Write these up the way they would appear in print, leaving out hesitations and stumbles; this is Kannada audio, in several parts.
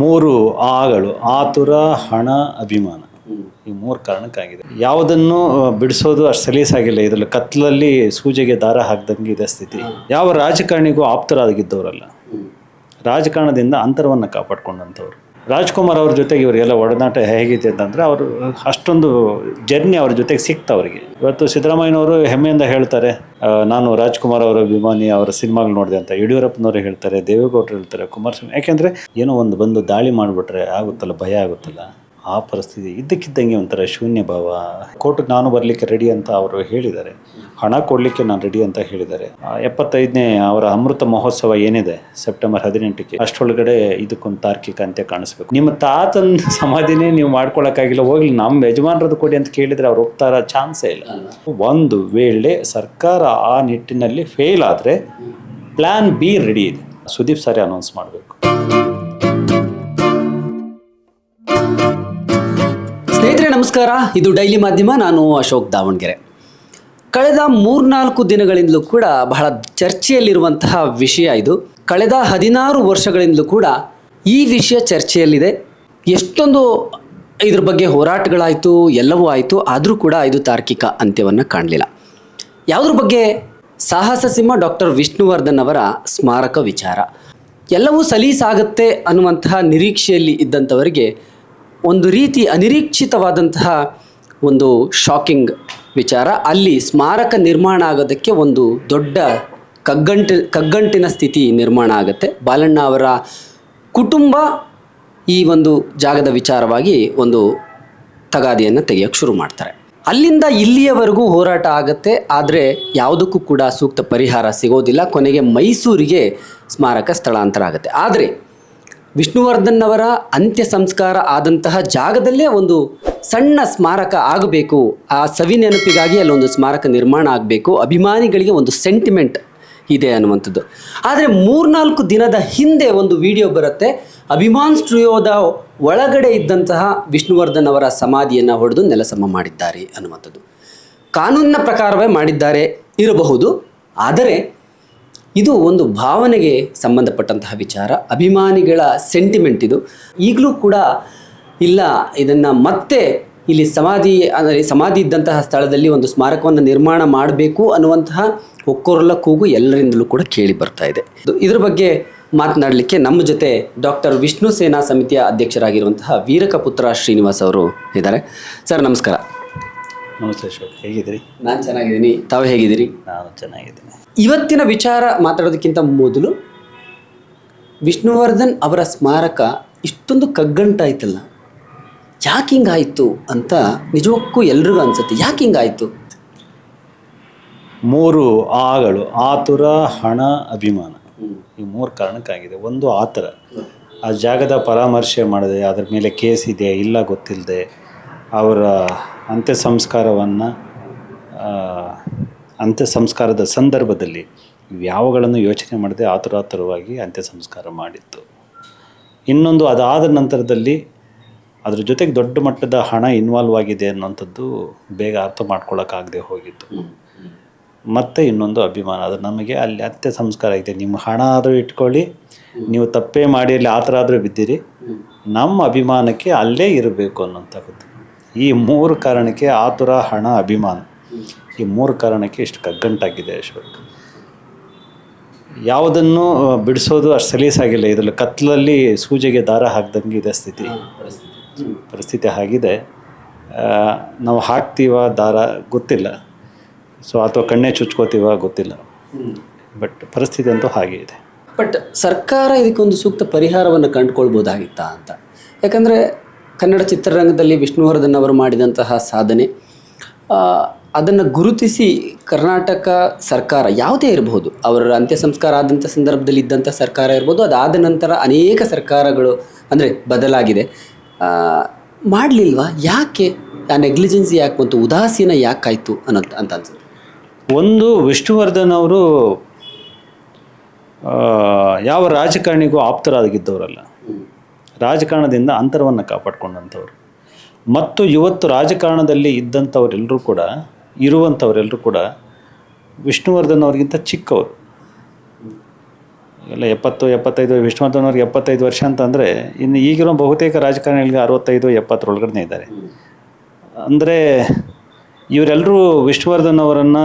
ಮೂರು ಆಗಳು ಆತುರ, ಹಣ, ಅಭಿಮಾನ. ಈ ಮೂರು ಕಾರಣಕ್ಕಾಗಿದೆ. ಯಾವುದನ್ನು ಬಿಡಿಸೋದು ಅಷ್ಟು ಸಲೀಸಾಗಿಲ್ಲ. ಇದರಲ್ಲಿ ಕತ್ಲಲ್ಲಿ ಸೂಜಿಗೆ ದಾರ ಹಾಕ್ದಂಗೆ ಇದೆ ಸ್ಥಿತಿ. ಯಾವ ರಾಜಕಾರಣಿಗೂ ಆಪ್ತರಾಗಿದ್ದವರಲ್ಲ, ರಾಜಕಾರಣದಿಂದ ಅಂತರವನ್ನು ಕಾಪಾಡ್ಕೊಂಡಂಥವ್ರು. ರಾಜ್ಕುಮಾರ್ ಅವ್ರ ಜೊತೆಗೆ ಇವರಿಗೆಲ್ಲ ಒಡನಾಟ ಹೇಗಿದೆ ಅಂತಂದರೆ, ಅವರು ಅಷ್ಟೊಂದು ಜರ್ನಿ ಅವ್ರ ಜೊತೆಗೆ ಸಿಕ್ತ ಅವರಿಗೆ. ಇವತ್ತು ಸಿದ್ದರಾಮಯ್ಯನವರು ಹೆಮ್ಮೆಯಿಂದ ಹೇಳ್ತಾರೆ, ನಾನು ರಾಜ್ಕುಮಾರ್ ಅವರ ಅಭಿಮಾನಿ, ಅವರ ಸಿನಿಮಾಗಳು ನೋಡಿದೆ ಅಂತ. ಯಡಿಯೂರಪ್ಪನವರು ಹೇಳ್ತಾರೆ, ದೇವೇಗೌಡರು ಹೇಳ್ತಾರೆ, ಕುಮಾರಸ್ವಾಮಿ. ಯಾಕೆಂದರೆ ಏನೋ ಒಂದು ಬಂದು ದಾಳಿ ಮಾಡಿಬಿಟ್ರೆ ಆಗುತ್ತಲ್ಲ, ಭಯ ಆಗುತ್ತಲ್ಲ, ಆ ಪರಿಸ್ಥಿತಿ. ಇದ್ದಕ್ಕಿದ್ದಂಗೆ ಒಂಥರ ಶೂನ್ಯ ಭಾವ. ಕೋರ್ಟ್ಗೆ ನಾನು ಬರಲಿಕ್ಕೆ ರೆಡಿ ಅಂತ ಅವರು ಹೇಳಿದ್ದಾರೆ, ಹಣ ಕೊಡಲಿಕ್ಕೆ ನಾನು ರೆಡಿ ಅಂತ ಹೇಳಿದ್ದಾರೆ. 75ನೇ ಅವರ ಅಮೃತ ಮಹೋತ್ಸವ ಏನಿದೆ ಸೆಪ್ಟೆಂಬರ್ 18ಕ್ಕೆ, ಅಷ್ಟರೊಳಗಡೆ ಇದಕ್ಕೊಂದು ತಾರ್ಕಿಕ ಅಂತ್ಯ ಕಾಣಿಸ್ಬೇಕು. ನಿಮ್ಮ ತಾತನ ಸಮಾಧಿನೇ ನೀವು ಮಾಡ್ಕೊಳಕ್ಕಾಗಿಲ್ಲ, ಹೋಗ್ಲಿ ನಮ್ಮ ಯಜಮಾನರದ್ದು ಕೊಡಿ ಅಂತ ಕೇಳಿದರೆ ಅವ್ರು ಹೋಗ್ತಾರ ಚಾನ್ಸೇ ಇಲ್ಲ. ಒಂದು ವೇಳೆ ಸರ್ಕಾರ ಆ ನಿಟ್ಟಿನಲ್ಲಿ ಫೇಲ್ ಆದರೆ ಪ್ಲ್ಯಾನ್ ಬಿ ರೆಡಿ ಇದೆ. ಸುದೀಪ್ ಸಾರಿ ಅನೌನ್ಸ್ ಮಾಡಬೇಕು. ಸ್ನೇಹಿತರೆ ನಮಸ್ಕಾರ, ಇದು ಡೈಲಿ ಮಾಧ್ಯಮ. ನಾನು ಅಶೋಕ್ ದಾವಣಗೆರೆ. ಕಳೆದ 3-4 ದಿನಗಳಿಂದಲೂ ಕೂಡ ಬಹಳ ಚರ್ಚೆಯಲ್ಲಿರುವಂತಹ ವಿಷಯ ಇದು. ಕಳೆದ 16 ವರ್ಷಗಳಿಂದಲೂ ಕೂಡ ಈ ವಿಷಯ ಚರ್ಚೆಯಲ್ಲಿದೆ. ಎಷ್ಟೊಂದು ಇದ್ರ ಬಗ್ಗೆ ಹೋರಾಟಗಳಾಯಿತು, ಎಲ್ಲವೂ ಆಯಿತು, ಆದರೂ ಕೂಡ ಇದು ತಾರ್ಕಿಕ ಅಂತ್ಯವನ್ನು ಕಾಣಲಿಲ್ಲ. ಯಾವುದ್ರ ಬಗ್ಗೆ? ಸಾಹಸ ಸಿಂಹ ಡಾಕ್ಟರ್ ವಿಷ್ಣುವರ್ಧನ್ ಅವರ ಸ್ಮಾರಕ ವಿಚಾರ. ಎಲ್ಲವೂ ಸಲೀಸಾಗತ್ತೆ ಅನ್ನುವಂತಹ ನಿರೀಕ್ಷೆಯಲ್ಲಿ ಇದ್ದಂಥವರಿಗೆ ಒಂದು ರೀತಿ ಅನಿರೀಕ್ಷಿತವಾದಂತಹ ಒಂದು ಶಾಕಿಂಗ್ ವಿಚಾರ. ಅಲ್ಲಿ ಸ್ಮಾರಕ ನಿರ್ಮಾಣ ಆಗೋದಕ್ಕೆ ಒಂದು ದೊಡ್ಡ ಕಗ್ಗಂಟಿನ ಸ್ಥಿತಿ ನಿರ್ಮಾಣ ಆಗುತ್ತೆ. ಬಾಲಣ್ಣ ಅವರ ಕುಟುಂಬ ಈ ಒಂದು ಜಾಗದ ವಿಚಾರವಾಗಿ ಒಂದು ತಗಾದೆಯನ್ನು ತೆಗೆಯೋಕ್ಕೆ ಶುರು ಮಾಡ್ತಾರೆ. ಅಲ್ಲಿಂದ ಇಲ್ಲಿಯವರೆಗೂ ಹೋರಾಟ ಆಗುತ್ತೆ, ಆದರೆ ಯಾವುದಕ್ಕೂ ಕೂಡ ಸೂಕ್ತ ಪರಿಹಾರ ಸಿಗೋದಿಲ್ಲ. ಕೊನೆಗೆ ಮೈಸೂರಿಗೆ ಸ್ಮಾರಕ ಸ್ಥಳಾಂತರ ಆಗುತ್ತೆ. ಆದರೆ ವಿಷ್ಣುವರ್ಧನ್ ಅವರ ಅಂತ್ಯ ಸಂಸ್ಕಾರ ಆದಂತಹ ಜಾಗದಲ್ಲೇ ಒಂದು ಸಣ್ಣ ಸ್ಮಾರಕ ಆಗಬೇಕು, ಆ ಸವಿ ನೆನಪಿಗಾಗಿ ಅಲ್ಲೊಂದು ಸ್ಮಾರಕ ನಿರ್ಮಾಣ ಆಗಬೇಕು, ಅಭಿಮಾನಿಗಳಿಗೆ ಒಂದು ಸೆಂಟಿಮೆಂಟ್ ಇದೆ ಅನ್ನುವಂಥದ್ದು. ಆದರೆ 3-4 ದಿನದ ಹಿಂದೆ ಒಂದು ವಿಡಿಯೋ ಬರುತ್ತೆ. ಅಭಿಮಾನ್ ಸ್ಟುಡಿಯೋದ ಒಳಗಡೆ ಇದ್ದಂತಹ ವಿಷ್ಣುವರ್ಧನ್ ಅವರ ಸಮಾಧಿಯನ್ನು ಹೊಡೆದು ನೆಲಸಮ ಮಾಡಿದ್ದಾರೆ ಅನ್ನುವಂಥದ್ದು. ಕಾನೂನಿನ ಪ್ರಕಾರವೇ ಮಾಡಿದ್ದಾರೆ ಇರಬಹುದು, ಆದರೆ ಇದು ಒಂದು ಭಾವನೆಗೆ ಸಂಬಂಧಪಟ್ಟಂತಹ ವಿಚಾರ, ಅಭಿಮಾನಿಗಳ ಸೆಂಟಿಮೆಂಟ್ ಇದು. ಈಗಲೂ ಕೂಡ ಇಲ್ಲ, ಇದನ್ನು ಮತ್ತೆ ಇಲ್ಲಿ ಸಮಾಧಿ ಇದ್ದಂತಹ ಸ್ಥಳದಲ್ಲಿ ಒಂದು ಸ್ಮಾರಕವನ್ನು ನಿರ್ಮಾಣ ಮಾಡಬೇಕು ಅನ್ನುವಂತಹ ಒಕ್ಕೊರಲ ಕೂಗು ಎಲ್ಲರಿಂದಲೂ ಕೂಡ ಕೇಳಿ ಬರ್ತಾ ಇದೆ. ಇದ್ರ ಬಗ್ಗೆ ಮಾತನಾಡಲಿಕ್ಕೆ ನಮ್ಮ ಜೊತೆ ಡಾಕ್ಟರ್ ವಿಷ್ಣು ಸೇನಾ ಸಮಿತಿಯ ಅಧ್ಯಕ್ಷರಾಗಿರುವಂತಹ ವೀರಕಪುತ್ರ ಶ್ರೀನಿವಾಸ್ ಅವರು ಇದ್ದಾರೆ. ಸರ್ ನಮಸ್ಕಾರ. ನಮಸ್ತೆ ಅಶೋಕ್, ಹೇಗಿದ್ದೀರಿ? ನಾನು ಚೆನ್ನಾಗಿದ್ದೀನಿ, ತಾವು ಹೇಗಿದ್ದೀರಿ? ನಾನು ಚೆನ್ನಾಗಿದ್ದೀನಿ. ಇವತ್ತಿನ ವಿಚಾರ ಮಾತಾಡೋದಕ್ಕಿಂತ ಮೊದಲು ವಿಷ್ಣುವರ್ಧನ್ ಅವರ ಸ್ಮಾರಕ ಇಷ್ಟೊಂದು ಕಗ್ಗಂಟಾಯ್ತಲ್ಲ, ಯಾಕೆ ಹಿಂಗಾಯಿತು ಅಂತ ನಿಜಕ್ಕೂ ಎಲ್ರಿಗೂ ಅನಿಸುತ್ತೆ. ಯಾಕೆ ಹಿಂಗಾಯಿತು? ಮೂರು ಆಗಳು ಆತುರ, ಹಣ, ಅಭಿಮಾನ. ಈ ಮೂರು ಕಾರಣಕ್ಕಾಗಿದೆ. ಒಂದು ಆತರ, ಆ ಜಾಗದ ಪರಾಮರ್ಶೆ ಮಾಡದೆ, ಅದರ ಮೇಲೆ ಕೇಸ್ ಇದೆ ಇಲ್ಲ ಗೊತ್ತಿಲ್ಲದೆ, ಅವರ ಅಂತ್ಯ ಸಂಸ್ಕಾರದ ಸಂದರ್ಭದಲ್ಲಿ ಯಾವಗಳನ್ನು ಯೋಚನೆ ಮಾಡದೆ ಆತುರಾತುರವಾಗಿ ಅಂತ್ಯ ಸಂಸ್ಕಾರ ಮಾಡಿತ್ತು. ಇನ್ನೊಂದು, ಅದಾದ ನಂತರದಲ್ಲಿ ಅದ್ರ ಜೊತೆಗೆ ದೊಡ್ಡ ಮಟ್ಟದ ಹಣ ಇನ್ವಾಲ್ವ್ ಆಗಿದೆ ಅನ್ನೋಂಥದ್ದು ಬೇಗ ಅರ್ಥ ಮಾಡ್ಕೊಳ್ಳೋಕ್ಕಾಗದೆ ಹೋಗಿತ್ತು. ಮತ್ತು ಇನ್ನೊಂದು ಅಭಿಮಾನ, ಅದು ನಮಗೆ ಅಲ್ಲಿ ಅಂತ್ಯ ಸಂಸ್ಕಾರ ಇದೆ, ನಿಮ್ಮ ಹಣ ಆದರೂ ಇಟ್ಕೊಳ್ಳಿ, ನೀವು ತಪ್ಪೇ ಮಾಡಿ ಅಲ್ಲಿ ಆ ಥರ ಆದರೂ ಬಿದ್ದಿರಿ, ನಮ್ಮ ಅಭಿಮಾನಕ್ಕೆ ಅಲ್ಲೇ ಇರಬೇಕು ಅನ್ನೋಂಥದ್ದು. ಈ ಮೂರು ಕಾರಣಕ್ಕೆ, ಆತುರ, ಹಣ, ಅಭಿಮಾನ, ಈ ಮೂರು ಕಾರಣಕ್ಕೆ ಇಷ್ಟು ಕಗ್ಗಂಟಾಗಿದೆ ಅಶೋಕ್. ಯಾವುದನ್ನು ಬಿಡಿಸೋದು ಅಷ್ಟು ಸಲೀಸಾಗಿಲ್ಲ. ಇದರಲ್ಲಿ ಕತ್ಲಲ್ಲಿ ಸೂಜಿಗೆ ದಾರ ಹಾಕ್ದಂಗೆ ಇದೆ ಸ್ಥಿತಿ, ಪರಿಸ್ಥಿತಿ ಆಗಿದೆ. ನಾವು ಹಾಕ್ತೀವ ದಾರ ಗೊತ್ತಿಲ್ಲ, ಅಥವಾ ಕಣ್ಣೇ ಚುಚ್ಕೋತೀವ ಗೊತ್ತಿಲ್ಲ, ಬಟ್ ಪರಿಸ್ಥಿತಿ ಅಂತೂ ಹಾಗೆ ಇದೆ. ಬಟ್ ಸರ್ಕಾರ ಇದಕ್ಕೊಂದು ಸೂಕ್ತ ಪರಿಹಾರವನ್ನು ಕಂಡುಕೊಳ್ಬೋದಾಗಿತ್ತಾ ಅಂತ. ಯಾಕಂದರೆ ಕನ್ನಡ ಚಿತ್ರರಂಗದಲ್ಲಿ ವಿಷ್ಣುವರ್ಧನ್ ಅವರು ಮಾಡಿದಂತಹ ಸಾಧನೆ, ಅದನ್ನು ಗುರುತಿಸಿ ಕರ್ನಾಟಕ ಸರ್ಕಾರ ಯಾವುದೇ ಇರಬಹುದು, ಅವರ ಅಂತ್ಯ ಸಂಸ್ಕಾರ ಆದಂಥ ಸಂದರ್ಭದಲ್ಲಿ ಇದ್ದಂಥ ಸರ್ಕಾರ ಇರ್ಬೋದು, ಅದಾದ ನಂತರ ಅನೇಕ ಸರ್ಕಾರಗಳು ಅಂದರೆ ಬದಲಾಗಿದೆ, ಮಾಡಲಿಲ್ವಾ? ಯಾಕೆ ಆ ನೆಗ್ಲಿಜೆನ್ಸಿ ಯಾಕೆ ಬಂತು, ಉದಾಸೀನ ಯಾಕಾಯಿತು ಅಂತ ಅನ್ಸುತ್ತೆ. ಒಂದು, ವಿಷ್ಣುವರ್ಧನ್ ಅವರು ಯಾವ ರಾಜಕಾರಣಿಗೂ ಆಪ್ತರಾಗಿದ್ದವರಲ್ಲ, ರಾಜಕಾರಣದಿಂದ ಅಂತರವನ್ನು ಕಾಪಾಡ್ಕೊಂಡಂಥವ್ರು. ಮತ್ತು ಇವತ್ತು ರಾಜಕಾರಣದಲ್ಲಿ ಇರುವಂಥವರೆಲ್ಲರೂ ಕೂಡ ವಿಷ್ಣುವರ್ಧನ್ ಅವ್ರಿಗಿಂತ ಚಿಕ್ಕವರು. ಎಲ್ಲ 75 ವಿಷ್ಣುವರ್ಧನ್ ಅವ್ರಿಗೆ 75 ವರ್ಷ ಅಂತಂದರೆ ಇನ್ನು ಈಗಿರೋ ಬಹುತೇಕ ರಾಜಕಾರಣಿಗಳಿಗೆ 65-70 ಒಳಗಡೆ ಇದ್ದಾರೆ. ಅಂದರೆ ಇವರೆಲ್ಲರೂ ವಿಷ್ಣುವರ್ಧನ್ ಅವರನ್ನು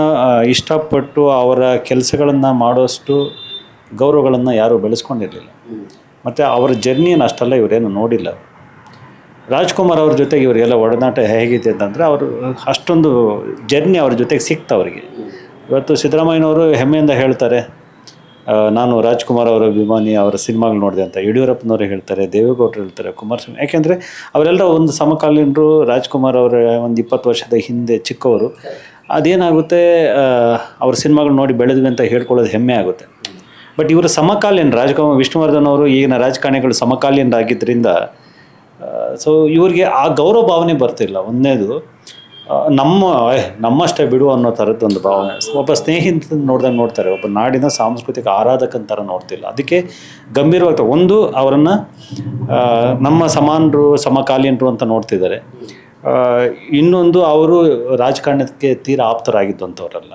ಇಷ್ಟಪಟ್ಟು ಅವರ ಕೆಲಸಗಳನ್ನು ಮಾಡೋಷ್ಟು ಗೌರವಗಳನ್ನು ಯಾರೂ ಬೆಳೆಸ್ಕೊಂಡಿರಲಿಲ್ಲ. ಮತ್ತು ಅವರ ಜರ್ನಿಯನ್ನು ಅಷ್ಟೆಲ್ಲ ಇವರೇನು ನೋಡಿಲ್ಲ. ರಾಜ್ಕುಮಾರ್ ಅವ್ರ ಜೊತೆಗೆ ಇವರಿಗೆಲ್ಲ ಒಡನಾಟ ಹೇಗಿದೆ ಅಂತಂದರೆ ಅವರು ಅಷ್ಟೊಂದು ಜರ್ನಿ ಅವ್ರ ಜೊತೆಗೆ ಸಿಕ್ತು ಅವರಿಗೆ. ಇವತ್ತು ಸಿದ್ದರಾಮಯ್ಯನವರು ಹೆಮ್ಮೆಯಿಂದ ಹೇಳ್ತಾರೆ, ನಾನು ರಾಜ್ಕುಮಾರ್ ಅವರ ಅಭಿಮಾನಿ, ಅವರ ಸಿನಿಮಾಗಳು ನೋಡಿದೆ ಅಂತ. ಯಡಿಯೂರಪ್ಪನವರು ಹೇಳ್ತಾರೆ, ದೇವೇಗೌಡರು ಹೇಳ್ತಾರೆ, ಕುಮಾರಸ್ವಾಮಿ. ಯಾಕೆಂದರೆ ಅವರೆಲ್ಲ ಒಂದು ಸಮಕಾಲೀನರು. ರಾಜ್ಕುಮಾರ್ ಅವರ ಒಂದು 20 ವರ್ಷದ ಹಿಂದೆ ಚಿಕ್ಕವರು. ಅದೇನಾಗುತ್ತೆ, ಅವ್ರ ಸಿನಿಮಾಗಳು ನೋಡಿ ಬೆಳೆದ್ವಿ ಅಂತ ಹೇಳ್ಕೊಳ್ಳೋದು ಹೆಮ್ಮೆ ಆಗುತ್ತೆ. ಬಟ್ ಇವರು ಸಮಕಾಲೀನ ವಿಷ್ಣುವರ್ಧನ್ ಅವರು ಈಗಿನ ರಾಜಕಾರಣಿಗಳು ಸಮಕಾಲೀನರಾಗಿದ್ದರಿಂದ ಸೊ ಇವ್ರಿಗೆ ಆ ಗೌರವ ಭಾವನೆ ಬರ್ತಿಲ್ಲ. ಒಂದನೇದು ನಮ್ಮಷ್ಟೇ ಬಿಡು ಅನ್ನೋ ಥರದ್ದು ಒಂದು ಭಾವನೆ. ಒಬ್ಬ ಸ್ನೇಹಿತ ನೋಡ್ದಂಗೆ ನೋಡ್ತಾರೆ, ಒಬ್ಬ ನಾಡಿನ ಸಾಂಸ್ಕೃತಿಕ ಆರಾಧಕನ ಥರ ನೋಡ್ತಿಲ್ಲ. ಅದಕ್ಕೆ ಗಂಭೀರವಾಗಿ ಒಂದು ಅವರನ್ನು ನಮ್ಮ ಸಮಾನರು, ಸಮಕಾಲೀನರು ಅಂತ ನೋಡ್ತಿದ್ದಾರೆ. ಇನ್ನೊಂದು ಅವರು ರಾಜಕಾರಣಕ್ಕೆ ತೀರಾ ಆಪ್ತರಾಗಿದ್ದಂಥವರಲ್ಲ.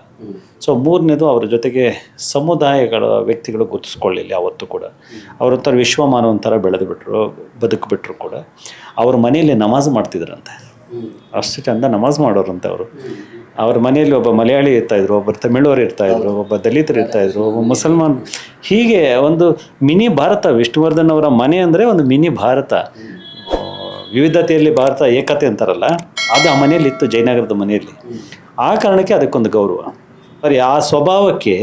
ಸೊ ಮೂರನೇದು ಅವರ ಜೊತೆಗೆ ಸಮುದಾಯಗಳ ವ್ಯಕ್ತಿಗಳು ಗುರುತಿಸ್ಕೊಳ್ಳಿಲ್ಲ ಯಾವತ್ತೂ ಕೂಡ. ಅವರೊಂಥರ ವಿಶ್ವಮಾನವಂಥರ ಬದುಕಿಬಿಟ್ರು ಕೂಡ. ಅವ್ರ ಮನೆಯಲ್ಲಿ ನಮಾಜ್ ಮಾಡ್ತಿದ್ರಂತೆ, ಅಷ್ಟು ಚೆಂದ ನಮಾಜ್ ಮಾಡೋರಂತೆ ಅವರು. ಅವ್ರ ಮನೆಯಲ್ಲಿ ಒಬ್ಬ ಮಲಯಾಳಿ ಇರ್ತಾಯಿದ್ರು, ಒಬ್ಬರು ತಮಿಳವರು ಇರ್ತಾಯಿದ್ರು, ಒಬ್ಬ ದಲಿತರು ಇರ್ತಾಯಿದ್ರು, ಒಬ್ಬ ಮುಸಲ್ಮಾನ್. ಹೀಗೆ ಒಂದು ಮಿನಿ ಭಾರತ. ವಿಷ್ಣುವರ್ಧನ್ ಅವರ ಮನೆ ಅಂದರೆ ಒಂದು ಮಿನಿ ಭಾರತ. ವಿವಿಧತೆಯಲ್ಲಿ ಭಾರತ ಏಕತೆ ಅಂತಾರಲ್ಲ, ಅದು ಆ ಮನೆಯಲ್ಲಿ ಇತ್ತು, ಜಯನಗರದ ಮನೆಯಲ್ಲಿ. ಆ ಕಾರಣಕ್ಕೆ ಅದಕ್ಕೊಂದು ಗೌರವ. ಬರೀ ಆ ಸ್ವಭಾವಕ್ಕೆ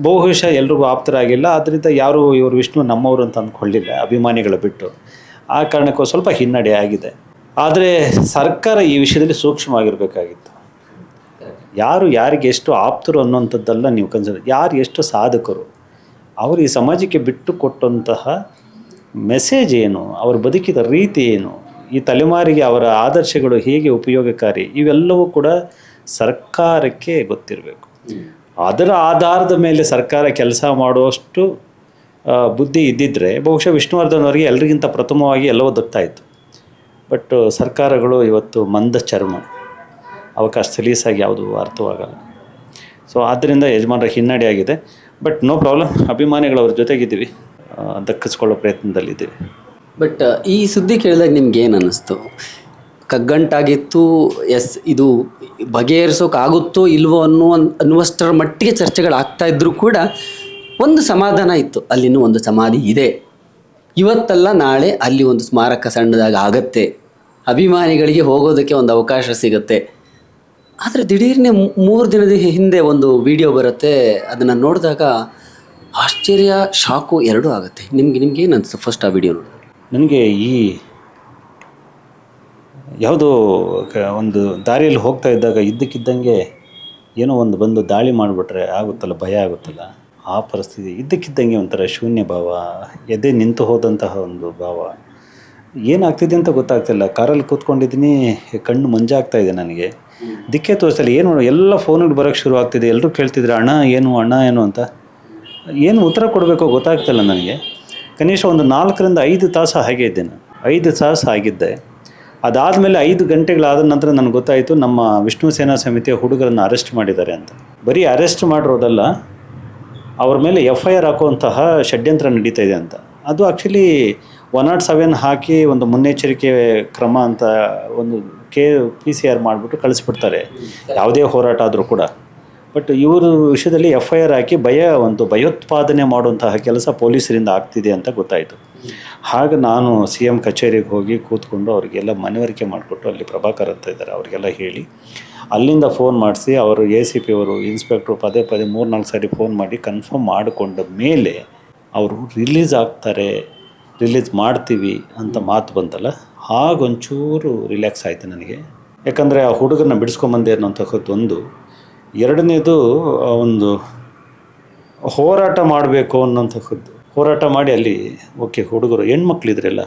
ಬಹುಶಃ ಎಲ್ರಿಗೂ ಆಪ್ತರಾಗಿಲ್ಲ. ಆದ್ದರಿಂದ ಯಾರು ಇವರು ವಿಷ್ಣು ನಮ್ಮವರು ಅಂತ ಅಂದ್ಕೊಳ್ಳಿಲ್ಲ, ಅಭಿಮಾನಿಗಳು ಬಿಟ್ಟು. ಆ ಕಾರಣಕ್ಕೂ ಸ್ವಲ್ಪ ಹಿನ್ನಡೆ ಆಗಿದೆ. ಆದರೆ ಸರ್ಕಾರ ಈ ವಿಷಯದಲ್ಲಿ ಸೂಕ್ಷ್ಮವಾಗಿರಬೇಕಾಗಿತ್ತು. ಯಾರಿಗೆ ಎಷ್ಟು ಆಪ್ತರು ಅನ್ನೋಂಥದ್ದೆಲ್ಲ ನೀವು ಯಾರು ಎಷ್ಟು ಸಾಧಕರು, ಅವರು ಈ ಸಮಾಜಕ್ಕೆ ಬಿಟ್ಟು ಕೊಟ್ಟಂತಹ ಮೆಸೇಜ್ ಏನು, ಅವರು ಬದುಕಿದ ರೀತಿ ಏನು, ಈ ತಲೆಮಾರಿಗೆ ಅವರ ಆದರ್ಶಗಳು ಹೇಗೆ ಉಪಯೋಗಕಾರಿ, ಇವೆಲ್ಲವೂ ಕೂಡ ಸರ್ಕಾರಕ್ಕೆ ಗೊತ್ತಿರಬೇಕು. ಅದರ ಆಧಾರದ ಮೇಲೆ ಸರ್ಕಾರ ಕೆಲಸ ಮಾಡುವಷ್ಟು ಬುದ್ಧಿ ಇದ್ದಿದ್ದರೆ ಬಹುಶಃ ವಿಷ್ಣುವರ್ಧನ್ ಅವರಿಗೆ ಎಲ್ರಿಗಿಂತ ಪ್ರಥಮವಾಗಿ ಎಲ್ಲವೂ ದೊತ್ತಾಯಿತು. ಬಟ್ ಸರ್ಕಾರಗಳು ಇವತ್ತು ಮಂದ ಚರ್ಮ, ಅವಕಾಶ ಸಲೀಸಾಗಿ ಯಾವುದು ಅರ್ಥವಾಗಲ್ಲ. ಸೊ ಆದ್ದರಿಂದ ಯಜಮಾನರ ಹಿನ್ನಡೆ ಆಗಿದೆ. ಬಟ್ ನೋ ಪ್ರಾಬ್ಲಮ್, ಅಭಿಮಾನಿಗಳವ್ರ ಜೊತೆಗಿದ್ದೀವಿ, ದಕ್ಕಿಸ್ಕೊಳ್ಳೋ ಪ್ರಯತ್ನದಲ್ಲಿದ್ದೀವಿ. ಬಟ್ ಈ ಸುದ್ದಿ ಕೇಳಿದಾಗ ನಿಮ್ಗೆ ಏನು ಅನ್ನಿಸ್ತು? ಕಗ್ಗಂಟಾಗಿತ್ತು, ಇದು ಬಗೆಹರಿಸೋಕ್ಕಾಗುತ್ತೋ ಇಲ್ವೋ ಅನ್ನುವಷ್ಟರ ಮಟ್ಟಿಗೆ ಚರ್ಚೆಗಳಾಗ್ತಾ ಇದ್ದರೂ ಕೂಡ ಒಂದು ಸಮಾಧಾನ ಇತ್ತು, ಅಲ್ಲಿನೂ ಒಂದು ಸಮಾಧಿ ಇದೆ, ಇವತ್ತಲ್ಲ ನಾಳೆ ಅಲ್ಲಿ ಒಂದು ಸ್ಮಾರಕ ಸಣ್ಣದಾಗಿ ಆಗತ್ತೆ, ಅಭಿಮಾನಿಗಳಿಗೆ ಹೋಗೋದಕ್ಕೆ ಒಂದು ಅವಕಾಶ ಸಿಗುತ್ತೆ. ಆದರೆ ದಿಢೀರ್ನೆ 3 ದಿನದ ಹಿಂದೆ ಒಂದು ವಿಡಿಯೋ ಬರುತ್ತೆ, ಅದನ್ನು ನೋಡಿದಾಗ ಆಶ್ಚರ್ಯ, ಶಾಕು ಎರಡೂ ಆಗುತ್ತೆ. ನಿಮ್ಗೆ ಏನು ಅನಿಸ್ತು ಫಸ್ಟ್ ಆ ವಿಡಿಯೋ ನೋಡಿ? ನನಗೆ ಈ ಯಾವುದೋ ಒಂದು ದಾರಿಯಲ್ಲಿ ಹೋಗ್ತಾ ಇದ್ದಾಗ ಇದ್ದಕ್ಕಿದ್ದಂಗೆ ಏನೋ ಒಂದು ಬಂದು ದಾಳಿ ಮಾಡಿಬಿಟ್ರೆ ಆಗುತ್ತಲ್ಲ, ಭಯ ಆಗುತ್ತಲ್ಲ, ಆ ಪರಿಸ್ಥಿತಿ. ಇದ್ದಕ್ಕಿದ್ದಂಗೆ ಒಂಥರ ಶೂನ್ಯ ಭಾವ, ಎದೆ ನಿಂತು ಹೋದಂತಹ ಒಂದು ಭಾವ. ಏನಾಗ್ತಿದೆ ಅಂತ ಗೊತ್ತಾಗ್ತಿಲ್ಲ. ಕಾರಲ್ಲಿ ಕೂತ್ಕೊಂಡಿದ್ದೀನಿ, ಕಣ್ಣು ಮಂಜಾಗ್ತಾ ಇದೆ ನನಗೆ, ದಿಕ್ಕೇ ತೋರಿಸ್ತಲ್ಲ. ಏನು ಎಲ್ಲ ಫೋನುಗಳು ಬರೋಕ್ಕೆ ಶುರು ಆಗ್ತಿದೆ. ಎಲ್ಲರೂ ಕೇಳ್ತಿದ್ರು ಅಣ್ಣ ಏನು ಅಂತ. ಏನು ಉತ್ತರ ಕೊಡಬೇಕೋ ಗೊತ್ತಾಗ್ತಿಲ್ಲ ನನಗೆ. ಕನಿಷ್ಠ ಒಂದು 4ರಿಂದ 5 ತಾಸು ಹಾಗೆ ಇದ್ದೆ ನಾನು. 5 ತಾಸು ಆಗಿದ್ದೆ. ಅದಾದಮೇಲೆ 5 ಗಂಟೆಗಳಾದ ನಂತರ ನನಗೆ ಗೊತ್ತಾಯಿತು, ನಮ್ಮ ವಿಷ್ಣು ಸೇನಾ ಸಮಿತಿಯ ಹುಡುಗರನ್ನು ಅರೆಸ್ಟ್ ಮಾಡಿದ್ದಾರೆ ಅಂತ. ಬರೀ ಅರೆಸ್ಟ್ ಮಾಡಿರೋದಲ್ಲ, ಅವ್ರ ಮೇಲೆ FIR ಹಾಕುವಂತಹ ಷಡ್ಯಂತ್ರ ನಡೀತಾ ಇದೆ ಅಂತ. ಅದು ಆ್ಯಕ್ಚುಲಿ 107 ಹಾಕಿ ಒಂದು ಮುನ್ನೆಚ್ಚರಿಕೆ ಕ್ರಮ ಅಂತ ಒಂದು PCR ಮಾಡಿಬಿಟ್ಟು ಕಳಿಸ್ಬಿಡ್ತಾರೆ, ಯಾವುದೇ ಹೋರಾಟ ಆದರೂ ಕೂಡ. ಬಟ್ ಇವರು ವಿಷಯದಲ್ಲಿ FIR ಹಾಕಿ ಭಯೋತ್ಪಾದನೆ ಮಾಡುವಂತಹ ಕೆಲಸ ಪೊಲೀಸರಿಂದ ಆಗ್ತಿದೆ ಅಂತ ಗೊತ್ತಾಯಿತು. ಹಾಗೆ ನಾನು CM ಕಚೇರಿಗೆ ಹೋಗಿ ಕೂತ್ಕೊಂಡು ಅವರಿಗೆಲ್ಲ ಮನವರಿಕೆ ಮಾಡಿಕೊಟ್ಟು, ಅಲ್ಲಿ ಪ್ರಭಾಕರ್ ಅಂತ ಇದ್ದಾರೆ, ಅವರಿಗೆಲ್ಲ ಹೇಳಿ ಅಲ್ಲಿಂದ ಫೋನ್ ಮಾಡಿಸಿ ಅವರು ACP ಅವರು ಇನ್ಸ್ಪೆಕ್ಟ್ರು ಪದೇ 3-4 ಸಾರಿ ಫೋನ್ ಮಾಡಿ ಕನ್ಫರ್ಮ್ ಮಾಡಿಕೊಂಡ ಮೇಲೆ ಅವರು ರಿಲೀಸ್ ಮಾಡ್ತೀವಿ ಅಂತ ಮಾತು ಬಂತಲ್ಲ, ಹಾಗೊಂಚೂರು ರಿಲ್ಯಾಕ್ಸ್ ಆಯಿತು ನನಗೆ. ಯಾಕಂದರೆ ಆ ಹುಡುಗರನ್ನ ಬಿಡಿಸ್ಕೊಂಬಂದೆ ಅನ್ನೋಂಥದ್ದು ಒಂದು. ಎರಡನೇದು ಒಂದು ಹೋರಾಟ ಮಾಡಬೇಕು ಅನ್ನೋಂಥದ್ದು. ಹೋರಾಟ ಮಾಡಿ ಅಲ್ಲಿ ಹುಡುಗರು ಹೆಣ್ಮಕ್ಳಿದ್ರೆಲ್ಲ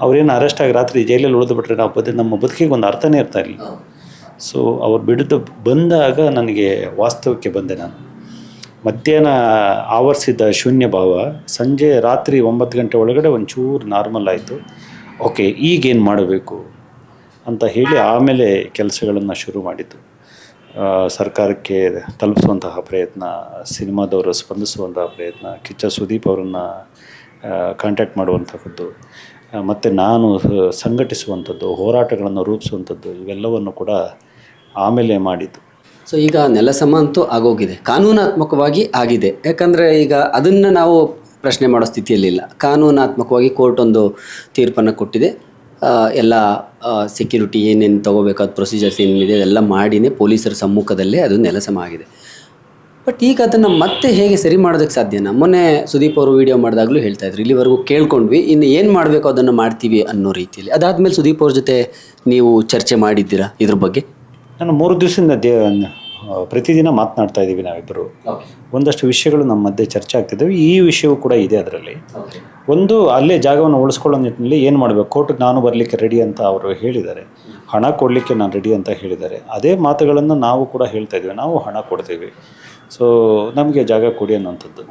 ಅವ್ರೇನು ಅರೆಸ್ಟ್ ಆಗಿ ರಾತ್ರಿ ಜೈಲಲ್ಲಿ ಉಳಿದುಬಿಟ್ರೆ ನಮ್ಮ ಬದುಕಿಗೆ ಒಂದು ಅರ್ಥನೇ ಇರ್ತಾ ಇಲ್ಲ. ಸೊ ಅವ್ರು ಬಿಡುತ್ತ ಬಂದಾಗ ನನಗೆ ವಾಸ್ತವಕ್ಕೆ ಬಂದೆ. ನಾನು ಮಧ್ಯಾಹ್ನ ಆವರಿಸಿದ ಶೂನ್ಯ ಭಾವ ಸಂಜೆ ರಾತ್ರಿ 9 ಗಂಟೆ ಒಳಗಡೆ ಒಂಚೂರು ನಾರ್ಮಲ್ ಆಯಿತು. ಈಗೇನು ಮಾಡಬೇಕು ಅಂತ ಹೇಳಿ ಆಮೇಲೆ ಕೆಲಸಗಳನ್ನು ಶುರು ಮಾಡಿದ್ದು. ಸರ್ಕಾರಕ್ಕೆ ತಲುಪಿಸುವಂತಹ ಪ್ರಯತ್ನ, ಸಿನಿಮಾದವರು ಸ್ಪಂದಿಸುವಂತಹ ಪ್ರಯತ್ನ, ಕಿಚ್ಚ ಸುದೀಪ್ ಅವರನ್ನು ಕಾಂಟ್ಯಾಕ್ಟ್ ಮಾಡುವಂಥದ್ದು, ಮತ್ತು ನಾನು ಸಂಘಟಿಸುವಂಥದ್ದು, ಹೋರಾಟಗಳನ್ನು ರೂಪಿಸುವಂಥದ್ದು, ಇವೆಲ್ಲವನ್ನು ಕೂಡ ಆಮೇಲೆ ಮಾಡಿದ್ದು. ಸೊ ಈಗ ನೆಲಸಮ ಅಂತೂ ಆಗೋಗಿದೆ, ಕಾನೂನಾತ್ಮಕವಾಗಿ ಆಗಿದೆ. ಯಾಕಂದರೆ ಈಗ ಅದನ್ನು ನಾವು ಪ್ರಶ್ನೆ ಮಾಡೋ ಸ್ಥಿತಿಯಲ್ಲಿಲ್ಲ. ಕಾನೂನಾತ್ಮಕವಾಗಿ ಕೋರ್ಟ್ ಒಂದು ತೀರ್ಪನ್ನು ಕೊಟ್ಟಿದೆ. ಎಲ್ಲ ಸೆಕ್ಯೂರಿಟಿ ಏನೇನು ತೊಗೋಬೇಕಾದ ಪ್ರೊಸೀಜರ್ಸ್ ಏನಿದೆ ಅದೆಲ್ಲ ಮಾಡಿನೇ ಪೊಲೀಸರ ಸಮ್ಮುಖದಲ್ಲೇ ಅದು ನೆಲಸಮ ಆಗಿದೆ. ಬಟ್ ಈಗ ಅದನ್ನು ಮತ್ತೆ ಹೇಗೆ ಸರಿ ಮಾಡೋದಕ್ಕೆ ಸಾಧ್ಯನಾ? ಮೊನ್ನೆ ಸುದೀಪ್ ಅವರು ವೀಡಿಯೋ ಮಾಡಿದಾಗಲೂ ಹೇಳ್ತಾಯಿದ್ರು, ಇಲ್ಲಿವರೆಗೂ ಕೇಳ್ಕೊಂಡ್ವಿ, ಇನ್ನು ಏನು ಮಾಡಬೇಕು ಅದನ್ನು ಮಾಡ್ತೀವಿ ಅನ್ನೋ ರೀತಿಯಲ್ಲಿ. ಅದಾದಮೇಲೆ ಸುದೀಪ್ ಅವ್ರ ಜೊತೆ ನೀವು ಚರ್ಚೆ ಮಾಡಿದ್ದೀರಾ ಇದ್ರ ಬಗ್ಗೆ? ನಾನು 3 ದಿವಸದಿಂದ ಪ್ರತಿದಿನ ಮಾತನಾಡ್ತಾ ಇದ್ದೀವಿ ನಾವಿಬ್ಬರು. ಒಂದಷ್ಟು ವಿಷಯಗಳು ನಮ್ಮ ಮಧ್ಯೆ ಚರ್ಚೆ ಆಗ್ತಿದ್ದಾವೆ. ಈ ವಿಷಯವೂ ಕೂಡ ಇದೆ ಅದರಲ್ಲಿ. ಒಂದು, ಅಲ್ಲೇ ಜಾಗವನ್ನು ಉಳಿಸ್ಕೊಳ್ಳೋ ನಿಟ್ಟಿನಲ್ಲಿ ಏನು ಮಾಡಬೇಕು, ಕೋರ್ಟ್ಗೆ ನಾನು ಬರಲಿಕ್ಕೆ ರೆಡಿ ಅಂತ ಅವರು ಹೇಳಿದ್ದಾರೆ, ಹಣ ಕೊಡಲಿಕ್ಕೆ ನಾನು ರೆಡಿ ಅಂತ ಹೇಳಿದ್ದಾರೆ. ಅದೇ ಮಾತುಗಳನ್ನು ನಾವು ಕೂಡ ಹೇಳ್ತಾ ಇದ್ದೀವಿ, ನಾವು ಹಣ ಕೊಡ್ತೀವಿ, ಸೊ ನಮಗೆ ಜಾಗ ಕೊಡಿ ಅನ್ನೋಂಥದ್ದು.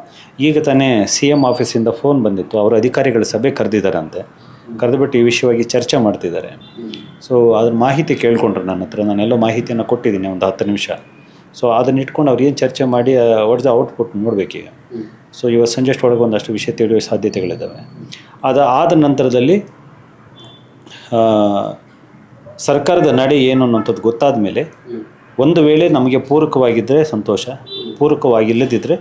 ಈಗ ತಾನೇ CM ಆಫೀಸಿಂದ ಫೋನ್ ಬಂದಿತ್ತು, ಅವರ ಅಧಿಕಾರಿಗಳ ಸಭೆ ಕರೆದಿದ್ದಾರಂತೆ, ಕರೆದುಬಿಟ್ಟು ಈ ವಿಷಯವಾಗಿ ಚರ್ಚೆ ಮಾಡ್ತಿದ್ದಾರೆ. ಸೊ ಅದ್ರ ಮಾಹಿತಿ ಕೇಳ್ಕೊಂಡ್ರು ನನ್ನ ಹತ್ರ, ನಾನೆಲ್ಲೋ ಮಾಹಿತಿಯನ್ನು ಕೊಟ್ಟಿದ್ದೀನಿ ಒಂದು 10 ನಿಮಿಷ. ಸೊ ಅದನ್ನ ಇಟ್ಕೊಂಡು ಅವ್ರು ಏನು ಚರ್ಚೆ ಮಾಡಿ ವಾಟ್ಸ್ ದ ಔಟ್ಪುಟ್ ನೋಡಬೇಕೀಗ. ಸೊ ಇವತ್ತು ಸಂಜೆ ಅಷ್ಟೊಳಗೆ ಒಂದಷ್ಟು ವಿಷಯ ತಿಳಿಯುವ ಸಾಧ್ಯತೆಗಳಿದ್ದಾವೆ. ಆದ ನಂತರದಲ್ಲಿ ಸರ್ಕಾರದ ನಡೆ ಏನು ಅನ್ನೋಂಥದ್ದು ಗೊತ್ತಾದ ಮೇಲೆ, ಒಂದು ವೇಳೆ ನಮಗೆ ಪೂರಕವಾಗಿದ್ದರೆ ಸಂತೋಷ, ಪೂರಕವಾಗಿಲ್ಲದಿದ್ದರೆ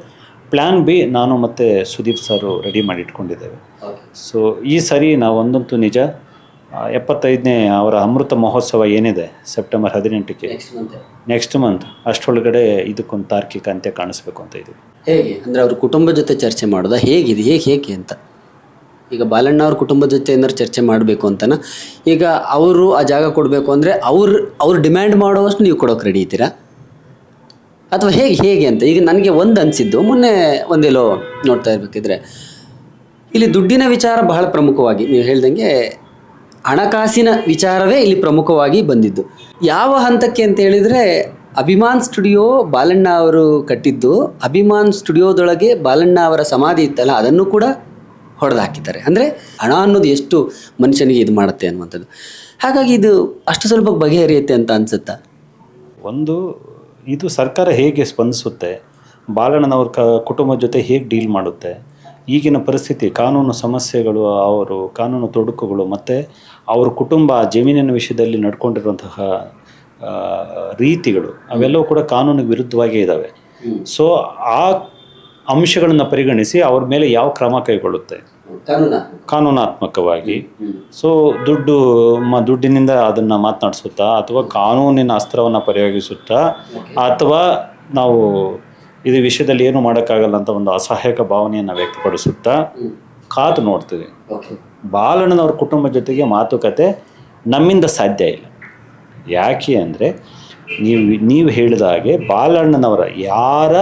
ಪ್ಲ್ಯಾನ್ ಬಿ ನಾನು ಮತ್ತು ಸುದೀಪ್ ಸರು ರೆಡಿ ಮಾಡಿ ಇಟ್ಕೊಂಡಿದ್ದೇವೆ. ಸೊ ಈ ಸರಿ ನಾವು ಒಂದಂತೂ ನಿಜ, 75ನೇ ಅವರ ಅಮೃತ ಮಹೋತ್ಸವ ಏನಿದೆ ಸೆಪ್ಟೆಂಬರ್ 18ಕ್ಕೆ, ನೆಕ್ಸ್ಟ್ ಮಂತ್ ಅಷ್ಟರೊಳಗಡೆ ಇದಕ್ಕೊಂದು ತಾರ್ಕಿಕ ಅಂತ್ಯ ಕಾಣಿಸ್ಬೇಕು ಅಂತ ಇದ್ದೀವಿ. ಹೇಗೆ ಅಂದರೆ ಅವ್ರ ಕುಟುಂಬದ ಜೊತೆ ಚರ್ಚೆ ಮಾಡೋದಾ, ಹೇಗಿದೆ, ಹೇಗೆ ಅಂತ? ಈಗ ಬಾಲಣ್ಣ ಅವ್ರ ಕುಟುಂಬದ ಜೊತೆ ಏನಾದ್ರು ಚರ್ಚೆ ಮಾಡಬೇಕು ಅಂತನಾ? ಈಗ ಅವರು ಆ ಜಾಗ ಕೊಡಬೇಕು ಅಂದರೆ ಅವ್ರು ಡಿಮ್ಯಾಂಡ್ ಮಾಡೋವಷ್ಟು ನೀವು ಕೊಡೋಕೆ ರೆಡಿ ಇದ್ದೀರಾ, ಅಥವಾ ಹೇಗೆ ಅಂತ? ಈಗ ನನಗೆ ಒಂದು ಅನಿಸಿದ್ದು, ಮೊನ್ನೆ ಒಂದೆಲ್ಲೋ ನೋಡ್ತಾ ಇರಬೇಕಿದ್ರೆ, ಇಲ್ಲಿ ದುಡ್ಡಿನ ವಿಚಾರ ಬಹಳ ಪ್ರಮುಖವಾಗಿ, ನೀವು ಹೇಳ್ದಂಗೆ ಹಣಕಾಸಿನ ವಿಚಾರವೇ ಇಲ್ಲಿ ಪ್ರಮುಖವಾಗಿ ಬಂದಿದ್ದು. ಯಾವ ಹಂತಕ್ಕೆ ಅಂತ ಹೇಳಿದರೆ, ಅಭಿಮಾನ್ ಸ್ಟುಡಿಯೋ ಬಾಲಣ್ಣ ಅವರು ಕಟ್ಟಿದ್ದು, ಅಭಿಮಾನ್ ಸ್ಟುಡಿಯೋದೊಳಗೆ ಬಾಲಣ್ಣ ಅವರ ಸಮಾಧಿ ಇತ್ತಲ್ಲ, ಅದನ್ನು ಕೂಡ ಹೊಡೆದು ಹಾಕಿದ್ದಾರೆ. ಅಂದರೆ ಹಣ ಅನ್ನೋದು ಎಷ್ಟು ಮನುಷ್ಯನಿಗೆ ಇದು ಮಾಡುತ್ತೆ ಅನ್ನುವಂಥದ್ದು. ಹಾಗಾಗಿ ಇದು ಅಷ್ಟು ಸ್ವಲ್ಪ ಬಗೆಹರಿಯುತ್ತೆ ಅಂತ ಅನಿಸುತ್ತಾ? ಒಂದು, ಇದು ಸರ್ಕಾರ ಹೇಗೆ ಸ್ಪಂದಿಸುತ್ತೆ, ಬಾಲಣ್ಣನವ್ರ ಕುಟುಂಬದ ಜೊತೆ ಹೇಗೆ ಡೀಲ್ ಮಾಡುತ್ತೆ, ಈಗಿನ ಪರಿಸ್ಥಿತಿ, ಕಾನೂನು ಸಮಸ್ಯೆಗಳು, ಅವರು ಕಾನೂನು ತೊಡಕುಗಳು, ಮತ್ತು ಅವ್ರ ಕುಟುಂಬ ಜಮೀನಿನ ವಿಷಯದಲ್ಲಿ ನಡ್ಕೊಂಡಿರುವಂತಹ ರೀತಿಗಳು, ಅವೆಲ್ಲವೂ ಕೂಡ ಕಾನೂನಿಗೆ ವಿರುದ್ಧವಾಗೇ ಇದ್ದಾವೆ. ಸೊ ಆ ಅಂಶಗಳನ್ನು ಪರಿಗಣಿಸಿ ಅವ್ರ ಮೇಲೆ ಯಾವ ಕ್ರಮ ಕೈಗೊಳ್ಳುತ್ತೆ ಕಾನೂನಾತ್ಮಕವಾಗಿ. ಸೊ ದುಡ್ಡಿನಿಂದ ಅದನ್ನು ಮಾತನಾಡಿಸುತ್ತಾ, ಅಥವಾ ಕಾನೂನಿನ ಅಸ್ತ್ರವನ್ನು ಪ್ರಯೋಗಿಸುತ್ತಾ, ಅಥವಾ ನಾವು ಇದು ವಿಷಯದಲ್ಲಿ ಏನು ಮಾಡೋಕ್ಕಾಗಲ್ಲ ಅಂತ ಒಂದು ಅಸಹಾಯಕ ಭಾವನೆಯನ್ನು ವ್ಯಕ್ತಪಡಿಸುತ್ತಾ ಕಾದು ನೋಡ್ತೀವಿ. ಬಾಲಣ್ಣನವ್ರ ಕುಟುಂಬದ ಜೊತೆಗೆ ಮಾತುಕತೆ ನಮ್ಮಿಂದ ಸಾಧ್ಯ ಇಲ್ಲ. ಯಾಕೆ ಅಂದರೆ, ನೀವು ಹೇಳಿದ ಹಾಗೆ ಬಾಲಣ್ಣನವರ ಯಾರ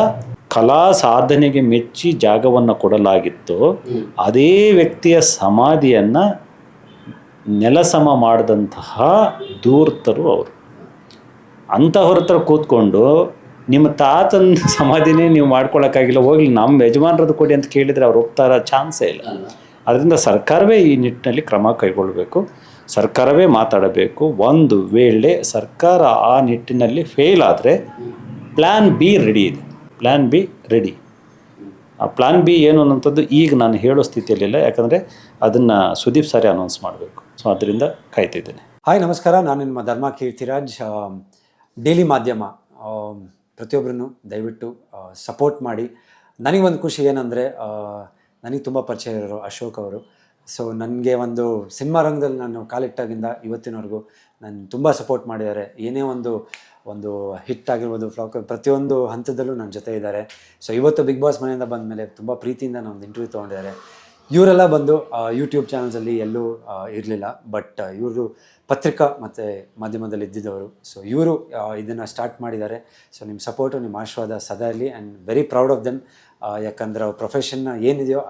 ಕಲಾ ಸಾಧನೆಗೆ ಮೆಚ್ಚಿ ಜಾಗವನ್ನು ಕೊಡಲಾಗಿತ್ತೋ ಅದೇ ವ್ಯಕ್ತಿಯ ಸಮಾಧಿಯನ್ನು ನೆಲಸಮ ಮಾಡಿದಂತಹ ಧೂರ್ತರು ಅವರು. ಅಂಥವ್ರ ಹತ್ರ ಕೂತ್ಕೊಂಡು ನಿಮ್ಮ ತಾತನ ಸಮಾಧಿನೇ ನೀವು ಮಾಡ್ಕೊಳ್ಳೋಕ್ಕಾಗಿಲ್ಲ, ಹೋಗಲಿ ನಮ್ಮ ಯಜಮಾನರದ್ದು ಕೊಡಿ ಅಂತ ಕೇಳಿದರೆ ಅವ್ರು ಹೋಗ್ತಾರ ಚಾನ್ಸೇ ಇಲ್ಲ. ಅದರಿಂದ ಸರ್ಕಾರವೇ ಈ ನಿಟ್ಟಿನಲ್ಲಿ ಕ್ರಮ ಕೈಗೊಳ್ಳಬೇಕು, ಸರ್ಕಾರವೇ ಮಾತಾಡಬೇಕು. ಒಂದು ವೇಳೆ ಸರ್ಕಾರ ಆ ನಿಟ್ಟಿನಲ್ಲಿ ಫೇಲ್ ಆದರೆ ಪ್ಲ್ಯಾನ್ ಬಿ ರೆಡಿ ಇದೆ, ಪ್ಲ್ಯಾನ್ ಬಿ ರೆಡಿ. ಆ ಪ್ಲ್ಯಾನ್ ಬಿ ಏನು ಅನ್ನೋಂಥದ್ದು ಈಗ ನಾನು ಹೇಳೋ ಸ್ಥಿತಿಯಲ್ಲಿಲ್ಲ, ಯಾಕಂದರೆ ಅದನ್ನು ಸುದೀಪ್ ಸಾರಿ ಅನೌನ್ಸ್ ಮಾಡಬೇಕು. ಸೊ ಅದರಿಂದ ಕಾಯ್ತಿದ್ದೇನೆ. ಹಾಯ್, ನಮಸ್ಕಾರ. ನಾನು ನಿಮ್ಮ ಧರ್ಮ ಕೀರ್ತಿರಾಜ್. ಡೈಲಿ ಮಾಧ್ಯಮ ಪ್ರತಿಯೊಬ್ಬರನ್ನು ದಯವಿಟ್ಟು ಸಪೋರ್ಟ್ ಮಾಡಿ. ನನಗೊಂದು ಖುಷಿ ಏನಂದರೆ, ನನಗೆ ತುಂಬ ಪರಿಚಯ ಇರೋರು ಅಶೋಕ್ ಅವರು. ಸೊ ನನಗೆ ಒಂದು ಸಿನಿಮಾ ರಂಗದಲ್ಲಿ ನಾನು ಕಾಲಿಟ್ಟಾಗಿಂದ ಇವತ್ತಿನವರೆಗೂ ನಾನು ತುಂಬ ಸಪೋರ್ಟ್ ಮಾಡಿದ್ದಾರೆ. ಏನೇ ಒಂದು ಹಿಟ್ ಆಗಿರ್ಬೋದು, ಫ್ಲಾಕ್, ಪ್ರತಿಯೊಂದು ಹಂತದಲ್ಲೂ ನನ್ನ ಜೊತೆ ಇದ್ದಾರೆ. ಸೊ ಇವತ್ತು ಬಿಗ್ ಬಾಸ್ ಮನೆಯಿಂದ ಬಂದ ಮೇಲೆ ತುಂಬ ಪ್ರೀತಿಯಿಂದ ನಾನೊಂದು ಇಂಟರ್ವ್ಯೂ ತೊಗೊಂಡಿದ್ದಾರೆ. ಇವರೆಲ್ಲ ಬಂದು ಯೂಟ್ಯೂಬ್ ಚಾನಲ್ಸಲ್ಲಿ ಎಲ್ಲೂ ಇರಲಿಲ್ಲ, ಬಟ್ ಇವರು ಪತ್ರಿಕಾ ಮತ್ತು ಮಾಧ್ಯಮದಲ್ಲಿ ಇದ್ದಿದ್ದವರು. ಸೊ ಇವರು ಇದನ್ನು ಸ್ಟಾರ್ಟ್ ಮಾಡಿದ್ದಾರೆ. ಸೊ ನಿಮ್ಮ ಸಪೋರ್ಟು, ನಿಮ್ಮ ಆಶೀರ್ವಾದ ಸದಾ ಇರಲಿ. And very proud of them. ಯಾಕಂದರೆ ಅವ್ರ ಪ್ರೊಫೆಷನ್ನ ಏನಿದೆಯೋ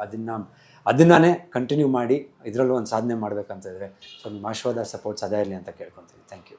ಅದನ್ನೇ ಕಂಟಿನ್ಯೂ ಮಾಡಿ ಇದರಲ್ಲೂ ಒಂದು ಸಾಧನೆ ಮಾಡಬೇಕಂತಿದ್ರೆ, ಸೊ ನಿಮ್ಮ ಆಶೀರ್ವಾದ, ಸಪೋರ್ಟ್ ಸದಾ ಇರಲಿ ಅಂತ ಕೇಳ್ಕೊತೀನಿ. Thank you.